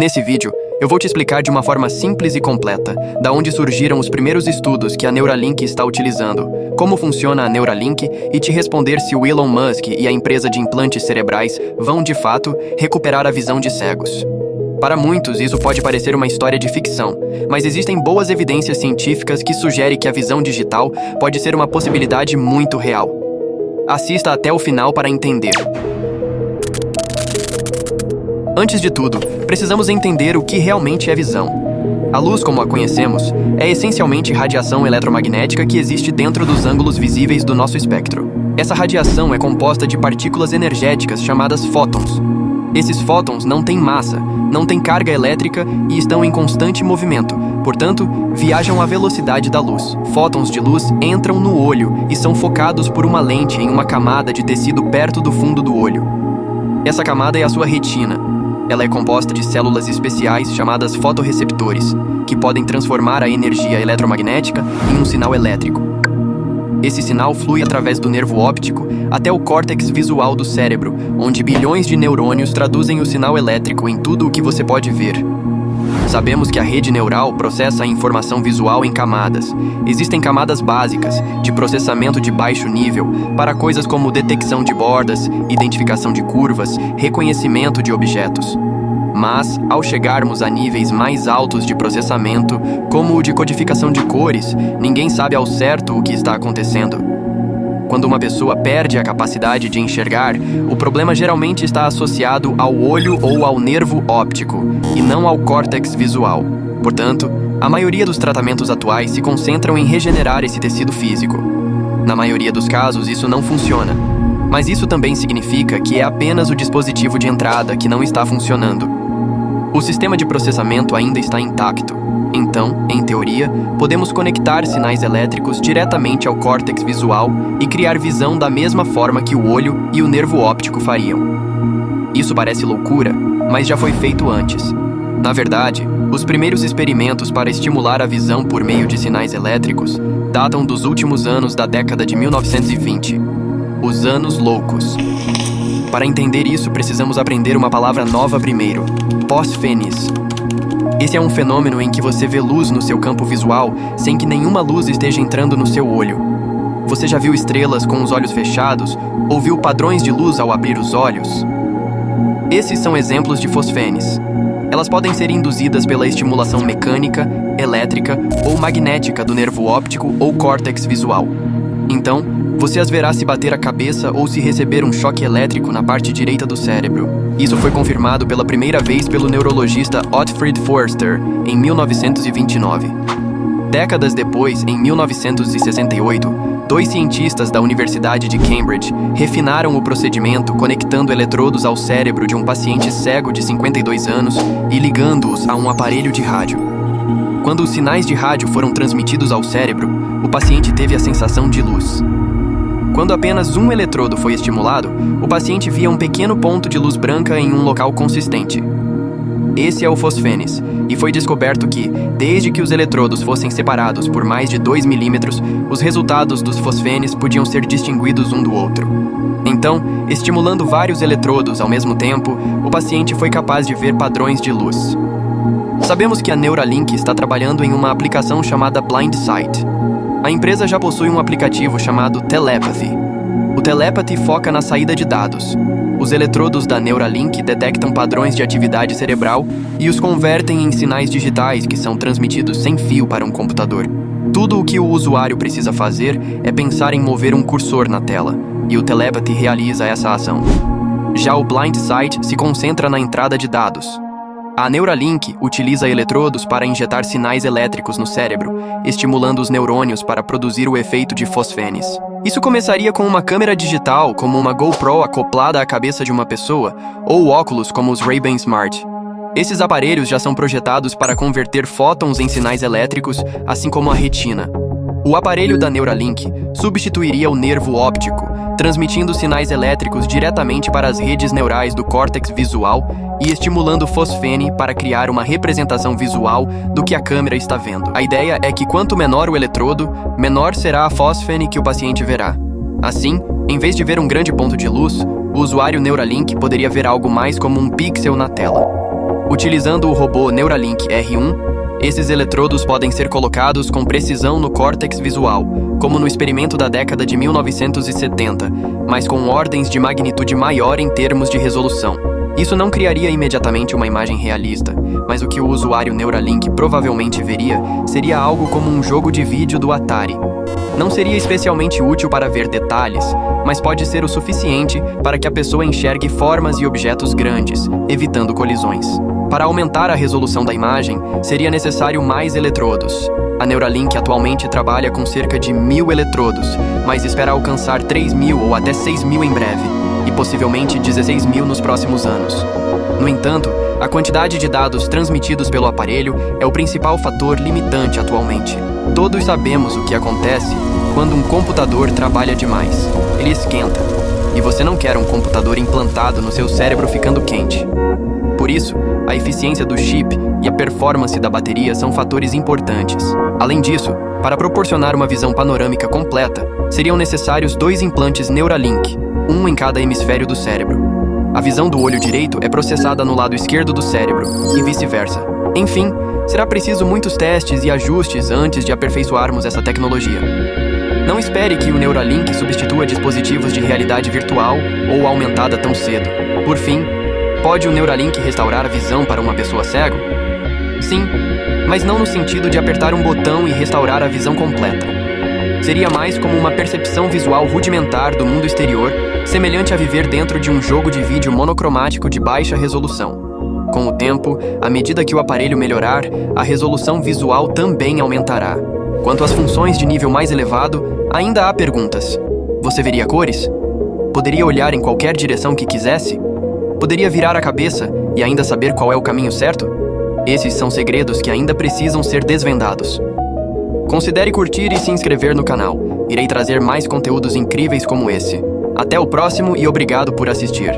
Nesse vídeo, eu vou te explicar de uma forma simples e completa da onde surgiram os primeiros estudos que a Neuralink está utilizando, como funciona a Neuralink e te responder se o Elon Musk e a empresa de implantes cerebrais vão, de fato, recuperar a visão de cegos. Para muitos, isso pode parecer uma história de ficção, mas existem boas evidências científicas que sugerem que a visão digital pode ser uma possibilidade muito real. Assista até o final para entender. Antes de tudo, precisamos entender o que realmente é visão. A luz, como a conhecemos, é essencialmente radiação eletromagnética que existe dentro dos ângulos visíveis do nosso espectro. Essa radiação é composta de partículas energéticas chamadas fótons. Esses fótons não têm massa, não têm carga elétrica e estão em constante movimento, portanto, viajam à velocidade da luz. Fótons de luz entram no olho e são focados por uma lente em uma camada de tecido perto do fundo do olho. Essa camada é a sua retina. Ela é composta de células especiais chamadas fotorreceptores, que podem transformar a energia eletromagnética em um sinal elétrico. Esse sinal flui através do nervo óptico até o córtex visual do cérebro, onde bilhões de neurônios traduzem o sinal elétrico em tudo o que você pode ver. Sabemos que a rede neural processa a informação visual em camadas. Existem camadas básicas, de processamento de baixo nível, para coisas como detecção de bordas, identificação de curvas, reconhecimento de objetos. Mas, ao chegarmos a níveis mais altos de processamento, como o de codificação de cores, ninguém sabe ao certo o que está acontecendo. Quando uma pessoa perde a capacidade de enxergar, o problema geralmente está associado ao olho ou ao nervo óptico, e não ao córtex visual. Portanto, a maioria dos tratamentos atuais se concentram em regenerar esse tecido físico. Na maioria dos casos, isso não funciona. Mas isso também significa que é apenas o dispositivo de entrada que não está funcionando. O sistema de processamento ainda está intacto. Então, em teoria, podemos conectar sinais elétricos diretamente ao córtex visual e criar visão da mesma forma que o olho e o nervo óptico fariam. Isso parece loucura, mas já foi feito antes. Na verdade, os primeiros experimentos para estimular a visão por meio de sinais elétricos datam dos últimos anos da década de 1920, os anos loucos. Para entender isso, precisamos aprender uma palavra nova primeiro: fosfenes. Esse é um fenômeno em que você vê luz no seu campo visual sem que nenhuma luz esteja entrando no seu olho. Você já viu estrelas com os olhos fechados ou viu padrões de luz ao abrir os olhos? Esses são exemplos de fosfenes. Elas podem ser induzidas pela estimulação mecânica, elétrica ou magnética do nervo óptico ou córtex visual. Então, você as verá se bater a cabeça ou se receber um choque elétrico na parte direita do cérebro. Isso foi confirmado pela primeira vez pelo neurologista Otfried Foerster em 1929. Décadas depois, em 1968, dois cientistas da Universidade de Cambridge refinaram o procedimento conectando eletrodos ao cérebro de um paciente cego de 52 anos e ligando-os a um aparelho de rádio. Quando os sinais de rádio foram transmitidos ao cérebro, o paciente teve a sensação de luz. Quando apenas um eletrodo foi estimulado, o paciente via um pequeno ponto de luz branca em um local consistente. Esse é o fosfenes, e foi descoberto que, desde que os eletrodos fossem separados por mais de 2 milímetros, os resultados dos fosfenes podiam ser distinguidos um do outro. Então, estimulando vários eletrodos ao mesmo tempo, o paciente foi capaz de ver padrões de luz. Sabemos que a Neuralink está trabalhando em uma aplicação chamada Blind Sight. A empresa já possui um aplicativo chamado Telepathy. O Telepathy foca na saída de dados. Os eletrodos da Neuralink detectam padrões de atividade cerebral e os convertem em sinais digitais que são transmitidos sem fio para um computador. Tudo o que o usuário precisa fazer é pensar em mover um cursor na tela, e o Telepathy realiza essa ação. Já o Blind Sight se concentra na entrada de dados. A Neuralink utiliza eletrodos para injetar sinais elétricos no cérebro, estimulando os neurônios para produzir o efeito de fosfenes. Isso começaria com uma câmera digital, como uma GoPro acoplada à cabeça de uma pessoa, ou óculos como os Ray-Ban Smart. Esses aparelhos já são projetados para converter fótons em sinais elétricos, assim como a retina. O aparelho da Neuralink substituiria o nervo óptico, transmitindo sinais elétricos diretamente para as redes neurais do córtex visual e estimulando o fosfene para criar uma representação visual do que a câmera está vendo. A ideia é que quanto menor o eletrodo, menor será a fosfene que o paciente verá. Assim, em vez de ver um grande ponto de luz, o usuário Neuralink poderia ver algo mais como um pixel na tela. Utilizando o robô Neuralink R1, esses eletrodos podem ser colocados com precisão no córtex visual, como no experimento da década de 1970, mas com ordens de magnitude maior em termos de resolução. Isso não criaria imediatamente uma imagem realista, mas o que o usuário Neuralink provavelmente veria seria algo como um jogo de vídeo do Atari. Não seria especialmente útil para ver detalhes, mas pode ser o suficiente para que a pessoa enxergue formas e objetos grandes, evitando colisões. Para aumentar a resolução da imagem, seria necessário mais eletrodos. A Neuralink atualmente trabalha com cerca de 1.000 eletrodos, mas espera alcançar 3.000 ou até 6.000 em breve, e possivelmente 16.000 nos próximos anos. No entanto, a quantidade de dados transmitidos pelo aparelho é o principal fator limitante atualmente. Todos sabemos o que acontece quando um computador trabalha demais. Ele esquenta, e você não quer um computador implantado no seu cérebro ficando quente. Por isso, a eficiência do chip e a performance da bateria são fatores importantes. Além disso, para proporcionar uma visão panorâmica completa, seriam necessários 2 implantes Neuralink, um em cada hemisfério do cérebro. A visão do olho direito é processada no lado esquerdo do cérebro, e vice-versa. Enfim, será preciso muitos testes e ajustes antes de aperfeiçoarmos essa tecnologia. Não espere que o Neuralink substitua dispositivos de realidade virtual ou aumentada tão cedo. Por fim, pode o Neuralink restaurar a visão para uma pessoa cega? Sim, mas não no sentido de apertar um botão e restaurar a visão completa. Seria mais como uma percepção visual rudimentar do mundo exterior, semelhante a viver dentro de um jogo de vídeo monocromático de baixa resolução. Com o tempo, à medida que o aparelho melhorar, a resolução visual também aumentará. Quanto às funções de nível mais elevado, ainda há perguntas. Você veria cores? Poderia olhar em qualquer direção que quisesse? Poderia virar a cabeça e ainda saber qual é o caminho certo? Esses são segredos que ainda precisam ser desvendados. Considere curtir e se inscrever no canal. Irei trazer mais conteúdos incríveis como esse. Até o próximo e obrigado por assistir.